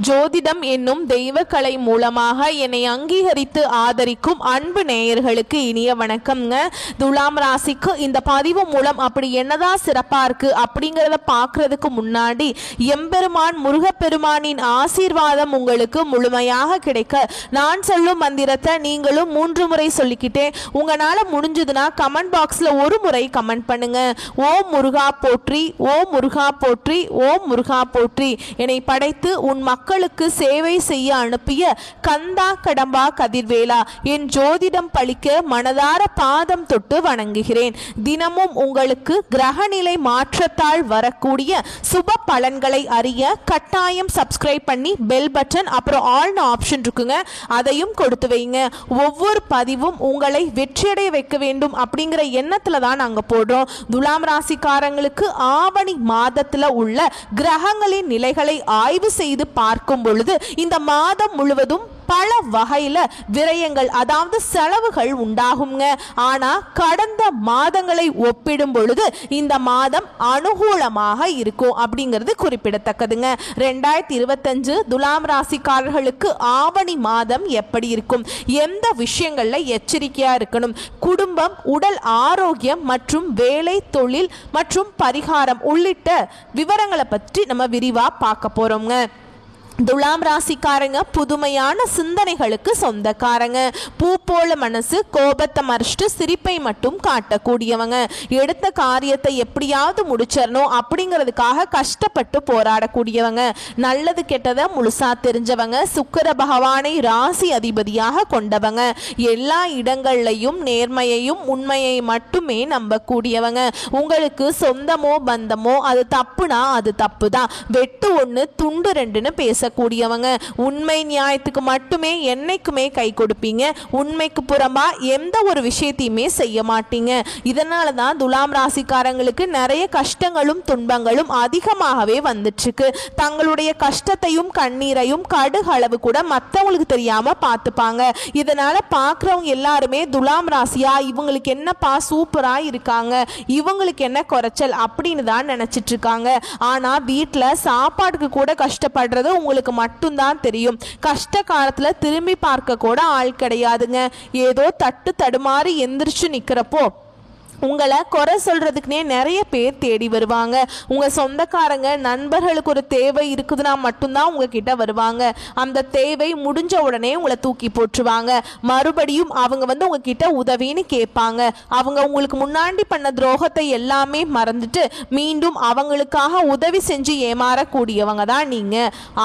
ஜோதிடம் என்னும் தெய்வக்கலை மூலமாக என்னை அங்கீகரித்து ஆதரிக்கும் அன்பு நேயர்களுக்கு இனிய வணக்கம்ங்க. துலாம் ராசிக்கு இந்த பதிவு மூலம் அப்படி என்னதான் சிறப்பா இருக்கு அப்படிங்கிறத பார்க்கறதுக்கு முன்னாடி எம்பெருமான் முருகப்பெருமானின் ஆசீர்வாதம் உங்களுக்கு முழுமையாக கிடைக்க நான் சொல்லும் மந்திரத்தை நீங்களும் 3 முறை சொல்லிக்கிட்டே உங்களால முடிஞ்சதுன்னா கமெண்ட் பாக்ஸ்ல ஒரு முறை கமெண்ட் பண்ணுங்க. ஓம் முருகா போற்றி, ஓம் முருகா போற்றி, ஓம் முருகா போற்றி. என்னை படைத்து உன் மக்களுக்கு சேவை செய்ய அனுப்பிய கந்தா கடம்பா கதிர்வேலா, என் ஜோதிடம் பழிக்க மனதார பாதம் தொட்டு வணங்குகிறேன். தினமும் உங்களுக்கு கிரகநிலை மாற்றத்தால் வரக்கூடிய சுப பலன்களை அறிய கட்டாயம் சப்ஸ்கிரைப் பண்ணி பெல் பட்டன் அப்புறம் ஆல்னு ஆப்ஷன் இருக்குங்க, அதையும் கொடுத்து வைங்க. ஒவ்வொரு பதிவும் உங்களை வெற்றியடைய வைக்க வேண்டும் அப்படிங்கிற எண்ணத்துல தான் நாங்க போடுறோம். துலாம் ராசிக்காரங்களுக்கு ஆவணி மாதத்துல உள்ள கிரகங்களின் நிலைகளை ஆய்வு செய்து பார்க்கும் பொழுது இந்த மாதம் முழுவதும் பல வகையில விரயங்கள் அதாவது செலவுகள் உண்டாகுங்க. ஆனா கடந்த மாதங்களை ஒப்பிடும் பொழுது இந்த மாதம் அனுகூலமாக இருக்கும் அப்படிங்கிறது குறிப்பிடத்தக்கதுங்க. 2025 துலாம் ராசிக்காரர்களுக்கு ஆவணி மாதம் எப்படி இருக்கும், எந்த விஷயங்கள்ல எச்சரிக்கையா இருக்கணும், குடும்பம், உடல் ஆரோக்கியம் மற்றும் வேலை, தொழில் மற்றும் பரிகாரம் உள்ளிட்ட விவரங்களை பற்றி நம்ம விரிவா பார்க்க போறோம்ங்க. துலாம் ராசிக்காரங்க புதுமையான சிந்தனைகளுக்கு சொந்தக்காரங்க. பூ போல மனசு, கோபத்தை மறைச்சிட்டு சிரிப்பை மட்டும் காட்டக்கூடியவங்க. எடுத்த காரியத்தை எப்படியாவது முடிச்சிடணும் அப்படிங்கிறதுக்காக கஷ்டப்பட்டு போராடக்கூடியவங்க. நல்லது கெட்டதை முழுசா தெரிஞ்சவங்க. சுக்கிர பகவானை ராசி அதிபதியாக கொண்டவங்க. எல்லா இடங்கள்லையும் நேர்மையையும் உண்மையை மட்டுமே நம்பக்கூடியவங்க. உங்களுக்கு சொந்தமோ பந்தமோ அது தப்புனா அது தப்பு தான், வெட்டு 1 துண்டு 2ன்னு பேச கூடியவங்க. உண்மை நியாயத்துக்கு மட்டுமே என்னைக்குமே கை கொடுப்பீங்க. உண்மைக்கு புறம்பா எந்த ஒரு விஷயத்தையுமே செய்ய மாட்டீங்க. இதனால தான் துலாம் ராசிக்காரங்களுக்கு நிறைய கஷ்டங்களும் துன்பங்களும் அதிகமாகவே வந்துட்டு இருக்கு. தங்களுடைய கஷ்டத்தையும் கண்ணீரையும் கடுகளவு கூட மற்றவங்களுக்கு தெரியாம பார்த்துப்பாங்க. இதனால பார்க்குறவங்க எல்லாருமே துலாம் ராசியா இவங்களுக்கு என்னப்பா சூப்பரா இருக்காங்க, இவங்களுக்கு என்ன குறைச்சல் அப்படின்னு தான் நினைச்சிட்டு இருக்காங்க. ஆனா வீட்டில் சாப்பாட்டுக்கு கூட கஷ்டப்படுறது உங்களுக்கு மட்டும்தான் தெரியும். கஷ்ட காலத்துல திரும்பி பார்க்க கூட ஆள் கிடையாதுங்க. ஏதோ தட்டு தடுமாறி எந்திரிச்சு நிக்கிறப்போ உங்களை குறை சொல்றதுக்குனே நிறைய பேர் தேடி வருவாங்க. உங்க சொந்தக்காரங்க நண்பர்களுக்கு ஒரு தேவை இருக்குதுன்னா மட்டும்தான் உங்ககிட்ட வருவாங்க. அந்த தேவை முடிஞ்ச உடனே உங்களை தூக்கி போட்டுருவாங்க. மறுபடியும் அவங்க உங்ககிட்ட உதவின்னு கேட்பாங்க. அவங்க உங்களுக்கு முன்னாடி பண்ண துரோகத்தை எல்லாமே மறந்துட்டு மீண்டும் அவங்களுக்காக உதவி செஞ்சு ஏமாறக்கூடியவங்க தான் நீங்க.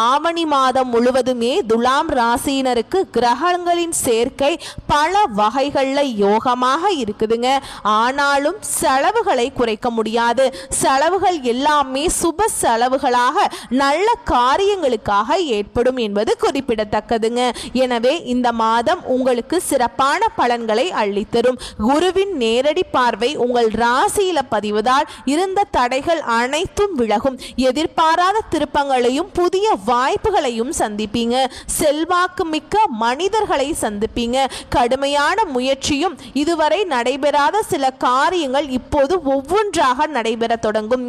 ஆவணி மாதம் முழுவதுமே துலாம் ராசியினருக்கு கிரகங்களின் சேர்க்கை பல வகைகள்ல யோகமாக இருக்குதுங்க. ஆனாலும் செலவுகளை குறைக்க முடியாது. செலவுகள் எல்லாமே சுப செலவுகளாக நல்ல காரியங்களுக்காக ஏற்படும் என்பது குறிப்பிடத்தக்கதுங்க. எனவே இந்த மாதம் உங்களுக்கு சிறப்பான பலன்களை அள்ளித்தரும். குருவின் நேரடி பார்வை உங்கள் ராசியில பதிவதால் இருந்த தடைகள் அனைத்தும் விலகும். எதிர்பாராத திருப்பங்களையும் புதிய வாய்ப்புகளையும் சந்திப்பீங்க. செல்வாக்கு மிக்க மனிதர்களை சந்திப்பீங்க. கடுமையான முயற்சியும் இதுவரை நடைபெறாத சில காரியங்கள் இப்போது ஒவ்வொன்றாக நடைபெற தொடங்கும்.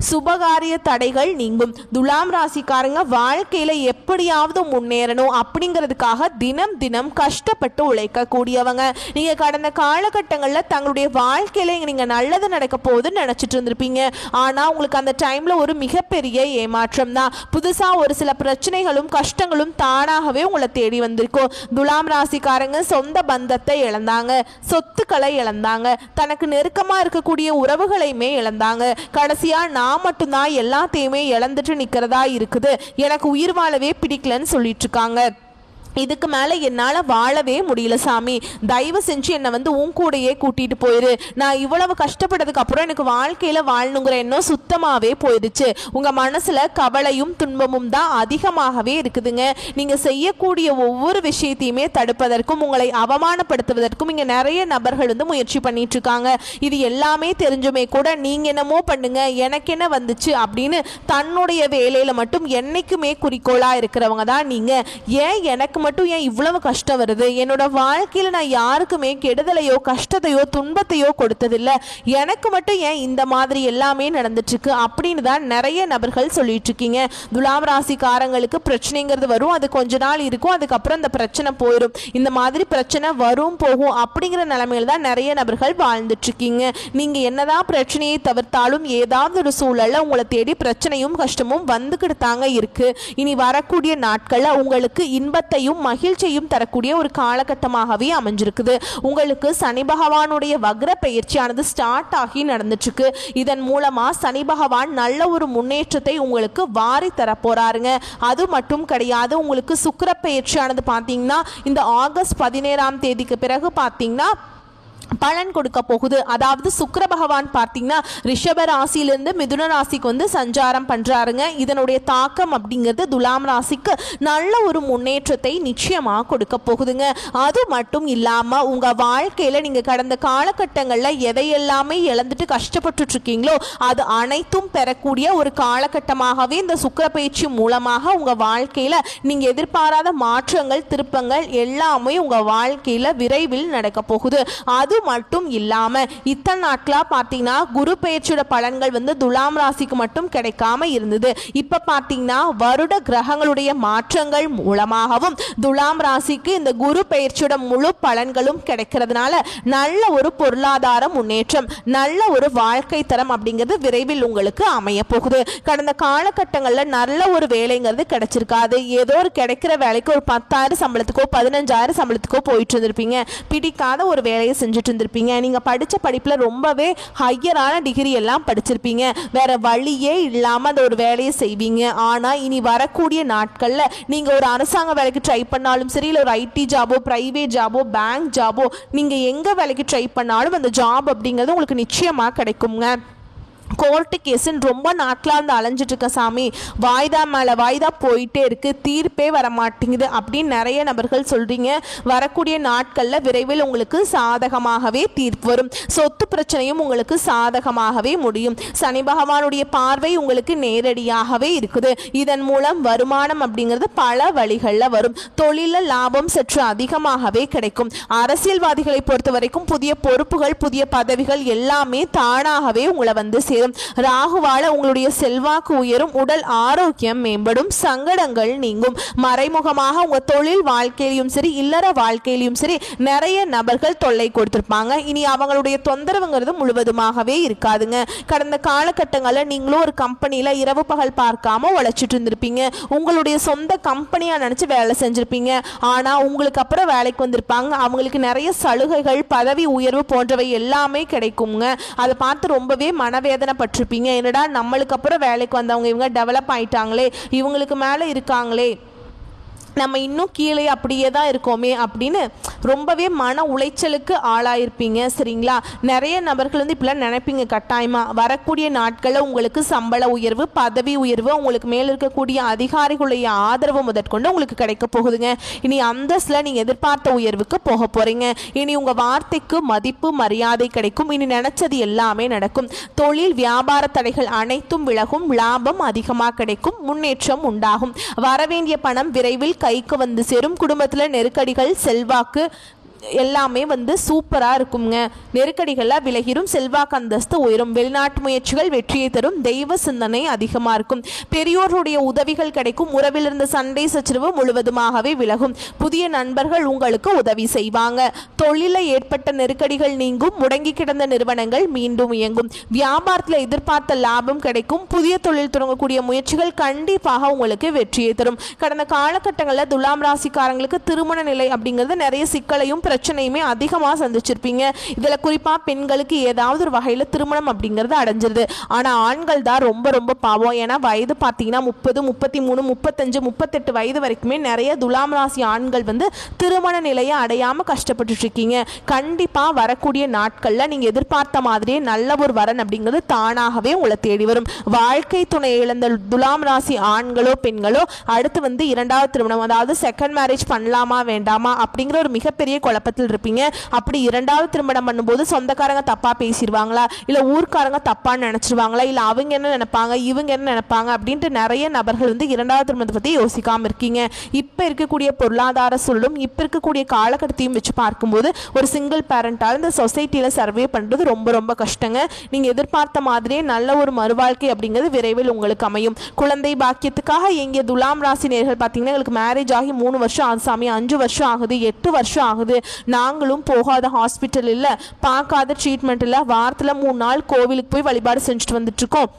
சுபகாரிய தடைகள் நீங்கும். துலாம் ராசிக்காரங்க வாழ்க்கையில எப்படியாவது முன்னேறணும் அப்படிங்கிறதுக்காக தினம் தினம் கஷ்டப்பட்டு உழைக்க கூடியவங்க. நீங்க கடந்த காலகட்டங்களில் தங்களுடைய வாழ்க்கையில நீங்க நல்லது நடக்க போகுதுன்னு நினைச்சிட்டு இருந்திருப்பீங்க. ஆனா உங்களுக்கு அந்த டைம்ல ஒரு மிகப்பெரிய ஏமாற்றம் தான். புதுசா ஒரு சில பிரச்சனைகளும் கஷ்டங்களும் தானாகவே உங்களை தேடி வந்திருக்கும். துலாம் ராசிக்காரங்க சொந்த பந்தத்தை இழந்தாங்க, சொத்துக்களை இழந்தாங்க, தனக்கு நெருக்கமா இருக்கக்கூடிய உறவுகளையுமே இழந்தாங்க. கடைசியா நான் மட்டும்தான் எல்லாத்தையுமே இழந்துட்டு நிக்கிறதா இருக்குது, எனக்கு உயிர் வாழவே பிடிக்கலன்னு சொல்லிட்டு இருக்காங்க. இதுக்கு மேலே என்னால் வாழவே முடியல சாமி, தயவு செஞ்சு என்னை உன் கூடையே கூட்டிகிட்டு போயிரு. நான் இவ்வளவு கஷ்டப்பட்டதுக்கு அப்புறம் எனக்கு வாழ்க்கையில் வாழணுங்கிற எண்ணம் சுத்தமாகவே போயிடுச்சு. உங்கள் மனசில் கவலையும் துன்பமும் தான் அதிகமாகவே இருக்குதுங்க. நீங்கள் செய்யக்கூடிய ஒவ்வொரு விஷயத்தையுமே தடுப்பதற்கும் உங்களை அவமானப்படுத்துவதற்கும் இங்கே நிறைய நபர்கள் முயற்சி பண்ணிட்டு இருக்காங்க. இது எல்லாமே தெரிஞ்சுமே கூட நீங்கள் என்னமோ பண்ணுங்க, எனக்கு என்ன வந்துச்சு அப்படின்னு தன்னுடைய வேலையில் மட்டும் என்னைக்குமே குறிக்கோளாக இருக்கிறவங்க தான் நீங்கள். ஏன் எனக்கு மட்டும் ஏன் இவ்வளவு கஷ்டம் வருது, என்னோட வாழ்க்கையில நான் யாருக்குமே கெடுதலையோ கஷ்டத்தையோ துன்பத்தையோ கொடுத்ததில்லை, எனக்கு மட்டும் ஏன் இந்த மாதிரி எல்லாமே நடந்துட்டு இருக்கு அப்படின்னு தான் நிறைய நபர்கள் சொல்லிட்டு இருக்கீங்க. துலாம் ராசிக்காரங்களுக்கு பிரச்சனைங்கிறது வரும், அது கொஞ்ச நாள் இருக்கும், அதுக்கப்புறம் இந்த பிரச்சனை போயிடும். இந்த மாதிரி பிரச்சனை வரும் போகும் அப்படிங்கிற நிலைமையில தான் நிறைய நபர்கள் வாழ்ந்துட்டு இருக்கீங்க. நீங்க என்னதான் பிரச்சனையை தவிர்த்தாலும் ஏதாவது ஒரு சூழல்ல உங்களை தேடி பிரச்சனையும் கஷ்டமும் வந்துக்கிட்டு தாங்க இருக்கு. இனி வரக்கூடிய நாட்கள்ல உங்களுக்கு இன்பத்தையும் மகிழ்ச்சியையும் தரக்கூடிய ஒரு காலகட்டமாகவே அமைஞ்சிருக்குது. உங்களுக்கு சனி பகவானுடைய வக்ர பயிற்சியானது ஸ்டார்ட் ஆகி நடந்துட்டு இருக்கு. இதன் மூலமா சனி பகவான் நல்ல ஒரு முன்னேற்றத்தை உங்களுக்கு வாரி தர போறாருங்க. அது மட்டும் கிடையாது, உங்களுக்கு சுக்கிர பயிற்சியானது பார்த்தீங்கன்னா இந்த ஆகஸ்ட் 17ஆம் தேதிக்கு பிறகு பார்த்தீங்கன்னா பலன் கொடுக்க போகுது. அதாவது சுக்கிர பகவான் பார்த்தீங்கன்னா ரிஷப ராசியிலிருந்து மிதுன ராசிக்கு வந்து சஞ்சாரம் பண்றாருங்க. இதனுடைய தாக்கம் அப்படிங்கிறது துலாம் ராசிக்கு நல்ல ஒரு முன்னேற்றத்தை நிச்சயமா கொடுக்க போகுதுங்க. அது மட்டும் இல்லாம உங்க வாழ்க்கையில நீங்க கடந்த காலகட்டங்களில் எதையெல்லாமே இழந்துட்டு கஷ்டப்பட்டு இருக்கீங்களோ அது அனைத்தும் பெறக்கூடிய ஒரு காலகட்டமாகவே இந்த சுக்கிர பயிற்சி மூலமாக உங்க வாழ்க்கையில நீங்க எதிர்பாராத மாற்றங்கள் திருப்பங்கள் எல்லாமே உங்க வாழ்க்கையில விரைவில் நடக்க போகுது. அது மட்டும் இல்லாம இத்தனை நாட்களா பாத்தீங்கன்னா குரு பெயர்ச்சியோட பலன்கள் வந்து துலாம் ராசிக்கு மட்டும் கிடைக்காம இருந்தது. இப்ப பாத்தீங்கன்னா வருட கிரகங்களுடைய மாற்றங்கள் மூலமாகவும் துலாம் ராசிக்கு இந்த குரு பெயர்ச்சியோட முழு பலன்களும் கிடைக்கிறதுனால நல்ல ஒரு பொருளாதார முன்னேற்றம், நல்ல ஒரு வாழ்க்கை தரம் அப்படிங்கிறது விரைவில் உங்களுக்கு அமைய போகுது. கடந்த காலகட்டங்களில் நல்ல ஒரு வேலைங்கிறது கிடைச்சிருக்காது. ஏதோ ஒரு கிடைக்கிற வேலைக்கு ஒரு 10,000 சம்பளத்துக்கோ 15,000 சம்பளத்துக்கோ போயிட்டு இருந்திருப்பீங்க. பிடிக்காத ஒரு வேலையை செஞ்சுட்டு இருந்திருப்பீங்க. நீங்க படிச்ச படிப்புல ரொம்பவே ஹையரான டிகிரி எல்லாம் படிச்சிருப்பீங்க. வேற வழியே இல்லாம அந்த ஒரு வேலையை செய்வீங்க. ஆனா இனி வரக்கூடிய நாட்கள்ல நீங்க ஒரு அரசாங்க வேலைக்கு ட்ரை பண்ணாலும் சரி, இல்லை ஒரு ஐடி ஜாபோ பிரைவேட் ஜாபோ பேங்க் ஜாபோ நீங்க எங்க வேலைக்கு ட்ரை பண்ணாலும் அந்த ஜாப் அப்படிங்கிறது உங்களுக்கு நிச்சயமா கிடைக்குங்க. கோர்ட்டு கேஸுன்னு ரொம்ப நாட்களாக இருந்து அலைஞ்சிட்டு இருக்க சாமி, வாய்தா மேலே வாய்தா போயிட்டே இருக்கு, தீர்ப்பே வர மாட்டேங்குது அப்படின்னு நிறைய நபர்கள் சொல்றீங்க. வரக்கூடிய நாட்களில் விரைவில் உங்களுக்கு சாதகமாகவே தீர்ப்பு வரும். சொத்து பிரச்சனையும் உங்களுக்கு சாதகமாகவே முடியும். சனி பகவானுடைய பார்வை உங்களுக்கு நேரடியாகவே இருக்குது. இதன் மூலம் வருமானம் அப்படிங்கிறது பல வழிகளில் வரும். தொழிலில் லாபம் சற்று அதிகமாகவே கிடைக்கும். அரசியல்வாதிகளை பொறுத்த வரைக்கும் புதிய பொறுப்புகள் புதிய பதவிகள் எல்லாமே தானாகவே உங்களை வந்து சேரும். ராகுவால உங்களுடைய செல்வாக்கு உயரும், உடல் ஆரோக்கியம் மேம்படும், சங்கடங்கள் நீங்கும். மறைமுகமாக உங்க தொழில் வாழ்க்கையிலும் சரி இல்லற வாழ்க்கையிலும் சரி நிறைய நபர்கள் தொல்லை கொடுத்திருப்பாங்க. இனி அவங்களுடைய தொந்தரவுங்கிறது முழுவதுமாகவே இருக்காதுங்க. கடந்த காலகட்டங்களில் நீங்களும் ஒரு கம்பெனியில இரவு பகல் பார்க்காம உழைச்சிட்டு இருந்திருப்பீங்க. உங்களுடைய சொந்த கம்பெனியா நினைச்சு வேலை செஞ்சிருப்பீங்க. ஆனா உங்களுக்கு அப்புறம் வேலைக்கு வந்திருப்பாங்க. அவங்களுக்கு நிறைய சலுகைகள் பதவி உயர்வு போன்றவை எல்லாமே கிடைக்குங்க. அதை பார்த்து ரொம்பவே மனவேதனை பட்டிருப்பீங்க. என்னடா நம்மளுக்கு அப்புறம் வேலைக்கு வந்தவங்க இவங்க டெவலப் ஆயிட்டாங்களே, இவங்களுக்கு மேலே இருக்காங்களே, நம்ம இன்னும் கீழே அப்படியே தான் இருக்கோமே அப்படின்னு ரொம்பவே மன உளைச்சலுக்கு ஆளாயிருப்பீங்க. சரிங்களா? நிறைய நபர்கள் வந்து இப்படிலாம் நினைப்பீங்க. கட்டாயமாக வரக்கூடிய நாட்களில் உங்களுக்கு சம்பள உயர்வு பதவி உயர்வு உங்களுக்கு மேலே இருக்கக்கூடிய அதிகாரிகளுடைய ஆதரவு முதற்கொண்டு உங்களுக்கு கிடைக்க போகுதுங்க. இனி அந்தஸ்தில் நீங்கள் எதிர்பார்த்த உயர்வுக்கு போக போகிறீங்க. இனி உங்கள் வார்த்தைக்கு மதிப்பு மரியாதை கிடைக்கும். இனி நினைச்சது எல்லாமே நடக்கும். தொழில் வியாபார தடைகள் அனைத்தும் விலகும், லாபம் அதிகமாக கிடைக்கும், முன்னேற்றம் உண்டாகும். வரவேண்டிய பணம் விரைவில் கைக்கு வந்து சேரும். குடும்பத்தில் நெருக்கடிகள் செல்வாக்கு எல்லாமே வந்து சூப்பராக இருக்குங்க. நெருக்கடிகளாக விலகிரும், செல்வாக்கு அந்தஸ்து உயரும், வெளிநாட்டு முயற்சிகள் வெற்றியை தரும், தெய்வ சிந்தனை அதிகமாக இருக்கும், பெரியோருடைய உதவிகள் கிடைக்கும், உறவில் இருந்த சண்டை சச்சரவு முழுவதுமாகவே விலகும், புதிய நண்பர்கள் உங்களுக்கு உதவி செய்வாங்க, தொழிலில் ஏற்பட்ட நெருக்கடிகள் நீங்கும், முடங்கி கிடந்த நிறுவனங்கள் மீண்டும் இயங்கும், வியாபாரத்தில் எதிர்பார்த்த லாபம் கிடைக்கும், புதிய தொழில் தொடங்கக்கூடிய முயற்சிகள் கண்டிப்பாக உங்களுக்கு வெற்றியை தரும். கடந்த காலகட்டங்களில் துலாம் ராசிக்காரங்களுக்கு திருமண நிலை அப்படிங்கிறது நிறைய சிக்கலையும் பிரச்சனையுமே அதிகமாக சந்திச்சிருப்பீங்க. இதில் குறிப்பாக பெண்களுக்கு ஏதாவது ஒரு வகையில் திருமணம் அப்படிங்கிறது அடைஞ்சிருது. ஆனால் ஆண்கள் தான் ரொம்ப ரொம்ப பாவம். ஏன்னா வயது பார்த்தீங்கன்னா 30 33 35 38 வயது வரைக்குமே நிறைய துலாம் ராசி ஆண்கள் வந்து திருமண நிலையை அடையாமல் கஷ்டப்பட்டு இருக்கீங்க. கண்டிப்பாக வரக்கூடிய நாட்களில் நீங்கள் எதிர்பார்த்த மாதிரியே நல்ல ஒரு வரன் அப்படிங்கிறது தானாகவே உங்களை தேடி வரும். வாழ்க்கை துணை இழந்த துலாம் ராசி ஆண்களோ பெண்களோ அடுத்து வந்து இரண்டாவது திருமணம் அதாவது செகண்ட் மேரேஜ் பண்ணலாமா வேண்டாமா அப்படிங்கிற ஒரு மிகப்பெரிய குழப்பம் குழப்பத்தில் இருப்பீங்க. அப்படி இரண்டாவது திருமணம் பண்ணும்போது சொந்தக்காரங்க தப்பா பேசிடுவாங்களா, இல்ல ஊர்க்காரங்க தப்பான்னு நினைச்சிருவாங்களா, இல்ல அவங்க என்ன நினைப்பாங்க இவங்க என்ன நினைப்பாங்க அப்படின்ட்டு நிறைய நபர்கள் வந்து இரண்டாவது திருமணத்தை பத்தி யோசிக்காம இருக்கீங்க. இப்ப இருக்கக்கூடிய பொருளாதார சூழலும் இப்ப இருக்கக்கூடிய காலகட்டத்தையும் வச்சு பார்க்கும்போது ஒரு சிங்கிள் பேரண்டால இந்த சொசைட்டியில சர்வே பண்றது ரொம்ப ரொம்ப கஷ்டங்க. நீங்க எதிர்பார்த்த மாதிரியே நல்ல ஒரு மறுவாழ்க்கை அப்படிங்கிறது விரைவில் உங்களுக்கு அமையும். குழந்தை பாக்கியத்துக்காக எங்கிய துலாம் ராசி நேயர்கள் பார்த்தீங்கன்னா எங்களுக்கு மேரேஜ் ஆகி 3 வருஷம் ஆகுது சாமி, 5 வருஷம் ஆகுது, 8 வருஷம் ஆகுது, நாங்களும் போகாத ஹாஸ்பிட்டல் இல்லை, பார்க்காத ட்ரீட்மெண்ட் இல்லை, வாரத்தில் 3 நாள் கோவிலுக்கு போய் வழிபாடு செஞ்சுட்டு வந்துட்டு இருக்கோம்,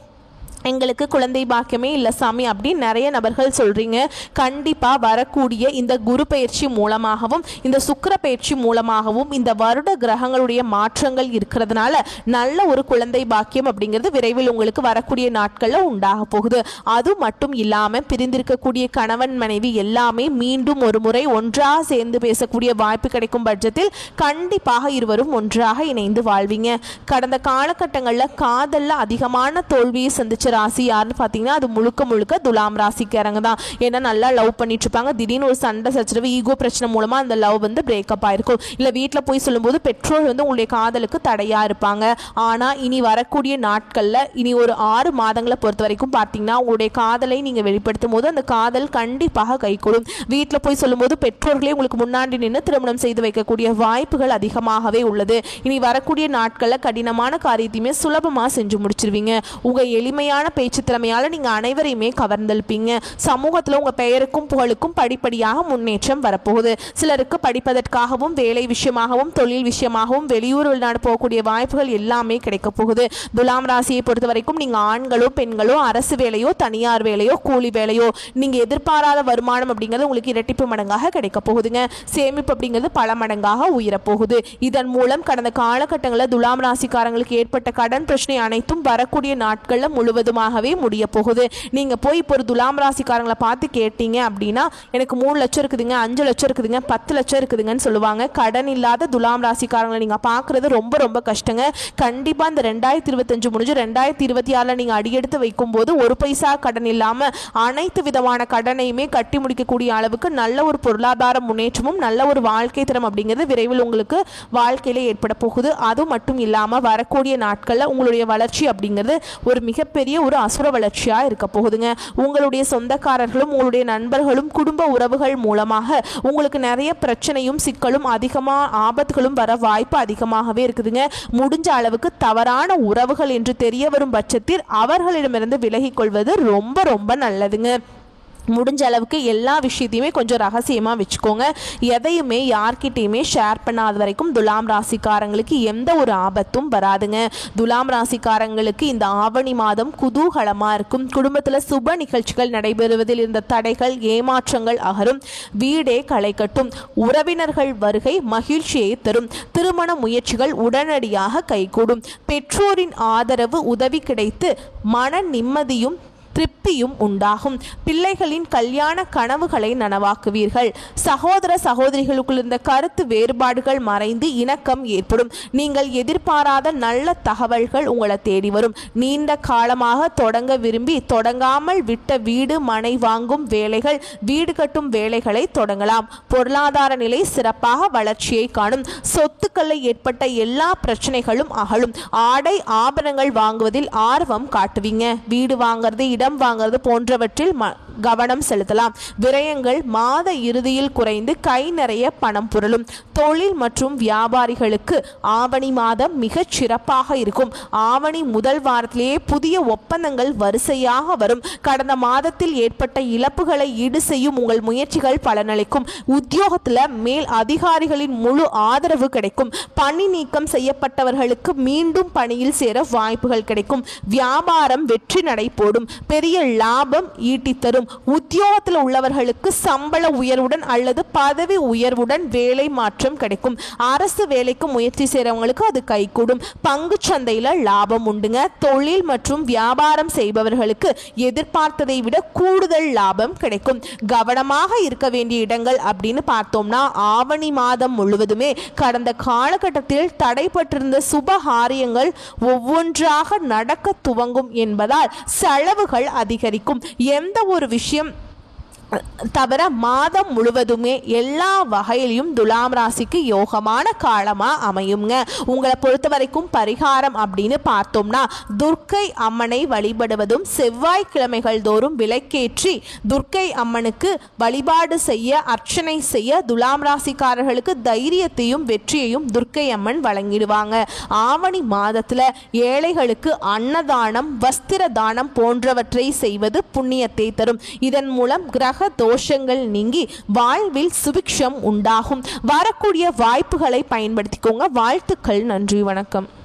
எங்களுக்கு குழந்தை பாக்கியமே இல்லை சாமி அப்படின்னு நிறைய நபர்கள் சொல்றீங்க. கண்டிப்பா வரக்கூடிய இந்த குரு பயிற்சி மூலமாகவும் இந்த சுக்கிர பயிற்சி மூலமாகவும் இந்த வருட கிரகங்களுடைய மாற்றங்கள் இருக்கிறதுனால நல்ல ஒரு குழந்தை பாக்கியம் அப்படிங்கிறது விரைவில் உங்களுக்கு வரக்கூடிய நாட்கள்ல உண்டாக போகுது. அது மட்டும் இல்லாம பிரிந்திருக்கக்கூடிய கணவன் மனைவி எல்லாமே மீண்டும் ஒரு முறை ஒன்றாக சேர்ந்து பேசக்கூடிய வாய்ப்பு கிடைக்கும் பட்சத்தில் கண்டிப்பாக இருவரும் ஒன்றாக இணைந்து வாழ்வீங்க. கடந்த காலகட்டங்களில் காதல்ல அதிகமான தோல்வியை சந்திச்ச ராசி யாருன்னு பார்த்தீங்கன்னா அது முழுக்க முழுக்க துலாம் ராசிக்காரங்க தான். ஏன்னா நல்லா லவ் பண்ணிட்டு இருப்பாங்க, திடீர்னு ஒரு சண்டை சச்சரவு ஈகோ பிரச்சனை மூலமா அந்த லவ் வந்து பிரேக்கப் ஆயிருக்கும். இல்லை வீட்டில் போய் சொல்லும்போது பெற்றோர் வந்து உங்களுடைய காதலுக்கு தடையா இருப்பாங்க. ஆனால் இனி வரக்கூடிய நாட்களில் இனி ஒரு 6 மாதங்களை பொறுத்த வரைக்கும் பார்த்தீங்கன்னா உங்களுடைய காதலை நீங்கள் வெளிப்படுத்தும் போது அந்த காதல் கண்டிப்பாக கைகூடும். வீட்டில் போய் சொல்லும்போது பெற்றோர்களே உங்களுக்கு முன்னாடி நின்று திருமணம் செய்து வைக்கக்கூடிய வாய்ப்புகள் அதிகமாகவே உள்ளது. இனி வரக்கூடிய நாட்களில் கடினமான காரியத்தையுமே சுலபமாக செஞ்சு முடிச்சிருவீங்க. உங்கள் எளிமையான பேச்சு திறமையால நீங்க அனைவரையுமே கவர்ந்தெழுப்பீங்க. சமூகத்தில் உங்க பெயருக்கும் புகழுக்கும் படிப்படியாக முன்னேற்றம் வரப்போகுது. சிலருக்கு படிப்பதற்காகவும் வேலை விஷயமாகவும் தொழில் விஷயமாகவும் வெளியூர் வெளிநாடு போகக்கூடிய வாய்ப்புகள் எல்லாமே கிடைக்க போகுது. துலாம் ராசியை பொறுத்த வரைக்கும் நீங்க ஆண்களோ பெண்களோ அரசு வேலையோ தனியார் வேலையோ கூலி வேலையோ நீங்க எதிர்பாராத வருமானம் அப்படிங்கிறது உங்களுக்கு இரட்டிப்பு மடங்காக கிடைக்க போகுதுங்க. சேமிப்பு அப்படிங்கிறது பல மடங்காக உயரப்போகுது. இதன் மூலம் கடந்த காலகட்டங்களில் துலாம் ராசிக்காரங்களுக்கு ஏற்பட்ட கடன் பிரச்சனை அனைத்தும் வரக்கூடிய நாட்கள்ல முழுவதுமாகவே முடிய போகுது. நீங்க போய் இப்போ ஒரு துலாம் ராசிக்காரங்களை பார்த்து கேட்டீங்க அப்படின்னா எனக்கு 3 லட்சம் இருக்குதுங்க, 5 லட்சம் இருக்குதுங்க, 10 லட்சம் இருக்குதுங்கன்னு சொல்லுவாங்க. கடன் இல்லாத துலாம் ராசிக்காரங்களை நீங்க பார்க்கறது ரொம்ப ரொம்ப கஷ்டங்க. கண்டிப்பா இந்த 2025 முடிஞ்சு 2026 நீங்க அடியெடுத்து வைக்கும் போது ஒரு பைசா கடன் இல்லாம அனைத்து விதமான கடனையுமே கட்டி முடிக்கக்கூடிய அளவுக்கு நல்ல ஒரு பொருளாதார முன்னேற்றமும் நல்ல ஒரு வாழ்க்கை தரம் அப்படிங்கிறது விரைவில் உங்களுக்கு வாழ்க்கையில ஏற்பட போகுது. அது மட்டும் இல்லாம வரக்கூடிய நாட்கள்ல உங்களுடைய வளர்ச்சி அப்படிங்கிறது ஒரு மிகப்பெரிய ஒரு அசுர வளர்ச்சியா இருக்க போகுதுங்க. உங்களுடைய சொந்தக்காரர்களும் உங்களுடைய நண்பர்களும் குடும்ப உறவுகள் மூலமாக உங்களுக்கு நிறைய பிரச்சனையும் சிக்கலும் அதிகமா ஆபத்துகளும் வர வாய்ப்பு அதிகமாகவே இருக்குதுங்க. முடிஞ்ச அளவுக்கு தவறான உறவுகள் என்று தெரிய வரும் பட்சத்தில் அவர்களிடமிருந்து விலகிக் கொள்வது ரொம்ப ரொம்ப நல்லதுங்க. முடிஞ்ச அளவுக்கு எல்லா விஷயத்தையுமே கொஞ்சம் ரகசியமாக வச்சுக்கோங்க. எதையுமே யார்கிட்டையுமே ஷேர் பண்ணாத வரைக்கும் துலாம் ராசிக்காரங்களுக்கு எந்த ஒரு ஆபத்தும் வராதுங்க. துலாம் ராசிக்காரங்களுக்கு இந்த ஆவணி மாதம் குதூகலமாக இருக்கும். குடும்பத்தில் சுப நிகழ்ச்சிகள் நடைபெறுவதில் இருந்த தடைகள் ஏமாற்றங்கள் அகரும். வீடே களை கட்டும். உறவினர்கள் வருகை மகிழ்ச்சியை தரும். திருமண முயற்சிகள் உடனடியாக கைகூடும். பெற்றோரின் ஆதரவு உதவி கிடைத்து மன நிம்மதியும் திருப்தியும் உண்டாகும். பிள்ளைகளின் கல்யாண கனவுகளை நனவாக்குவீர்கள். சகோதர சகோதரிகளுக்குள் இருந்த கருத்து வேறுபாடுகள் மறைந்து இணக்கம் ஏற்படும். நீங்கள் எதிர்பாராத நல்ல தகவல்கள் உங்களை தேடி வரும். நீண்ட காலமாக தொடங்க விரும்பி தொடங்காமல் விட்ட வீடு மனை வாங்கும் வேலைகள் வீடு கட்டும் வேலைகளை தொடங்கலாம். பொருளாதார நிலை சிறப்பாக வளர்ச்சியை காணும். சொத்துக்களை ஏற்பட்ட எல்லா பிரச்சனைகளும் அகலும். ஆடை ஆபரணங்கள் வாங்குவதில் ஆர்வம் காட்டுவீங்க. வீடு வாங்குறது இடம் வாங்குறது போன்றவற்றில் கவனம் செலுத்தலாம். விரயங்கள் மாத இறுதியில் குறைந்து கை நிறைய பணம் புரளும். தொழில் மற்றும் வியாபாரிகளுக்கு ஆவணி மாதம் மிகச் சிறப்பாக இருக்கும். ஆவணி முதல் வாரத்திலேயே புதிய ஒப்பந்தங்கள் வரிசையாக வரும். கடந்த மாதத்தில் ஏற்பட்ட இழப்புகளை ஈடு செய்யும் உங்கள் முயற்சிகள் பலனளிக்கும். உத்தியோகத்தில் மேல் அதிகாரிகளின் முழு ஆதரவு கிடைக்கும். பணி நீக்கம் செய்யப்பட்டவர்களுக்கு மீண்டும் பணியில் சேர வாய்ப்புகள் கிடைக்கும். வியாபாரம் வெற்றி நடை போடும். பெரிய லாபம் ஈட்டி தரும். உத்தியோகத்தில் உள்ளவர்களுக்கு சம்பள உயர்வுடன் அல்லது பதவி உயர்வுடன் வேலை மாற்றம் கிடைக்கும். அரசு வேலைக்கு முயற்சி செய்றவங்களுக்கு அது கைகூடும். பங்கு சந்தையில லாபம் உண்டுங்க. தொழில் மற்றும் வியாபாரம் செய்பவர்களுக்கு எதிர்பார்த்ததை விட கூடுதல் லாபம் கிடைக்கும். கவனமாக இருக்க வேண்டிய இடங்கள் அப்படின்னு பார்த்தோம்னா ஆவணி மாதம் முழுவதுமே கடந்த காலகட்டத்தில் தடைப்பட்டிருந்த சுபகாரியங்கள் ஒவ்வொன்றாக நடக்க துவங்கும் என்பதால் செலவுகள் அதிகரிக்கும். எந்த ஒரு விஷயம் தவிர மாதம் முழுவதுமே எல்லா வகையிலையும் துலாம் ராசிக்கு யோகமான காலமாக அமையுங்க. உங்களை பொறுத்த வரைக்கும் பரிகாரம் அப்படின்னு பார்த்தோம்னா துர்க்கை அம்மனை வழிபடுவதும் செவ்வாய்க்கிழமைகள் தோறும் விளக்கேற்றி துர்க்கை அம்மனுக்கு வழிபாடு செய்ய அர்ச்சனை செய்ய துலாம் ராசிக்காரர்களுக்கு தைரியத்தையும் வெற்றியையும் துர்க்கை அம்மன் வழங்கிடுவாங்க. ஆவணி மாதத்தில் ஏழைகளுக்கு அன்னதானம் வஸ்திர தானம் போன்றவற்றை செய்வது புண்ணியத்தை தரும். இதன் மூலம் கிரக தோஷங்கள் நீங்கி வாழ்வில் சுபிக்ஷம் உண்டாகும். வரக்கூடிய வாய்ப்புகளை பயன்படுத்திக்கோங்க. வாழ்த்துக்கள். நன்றி. வணக்கம்.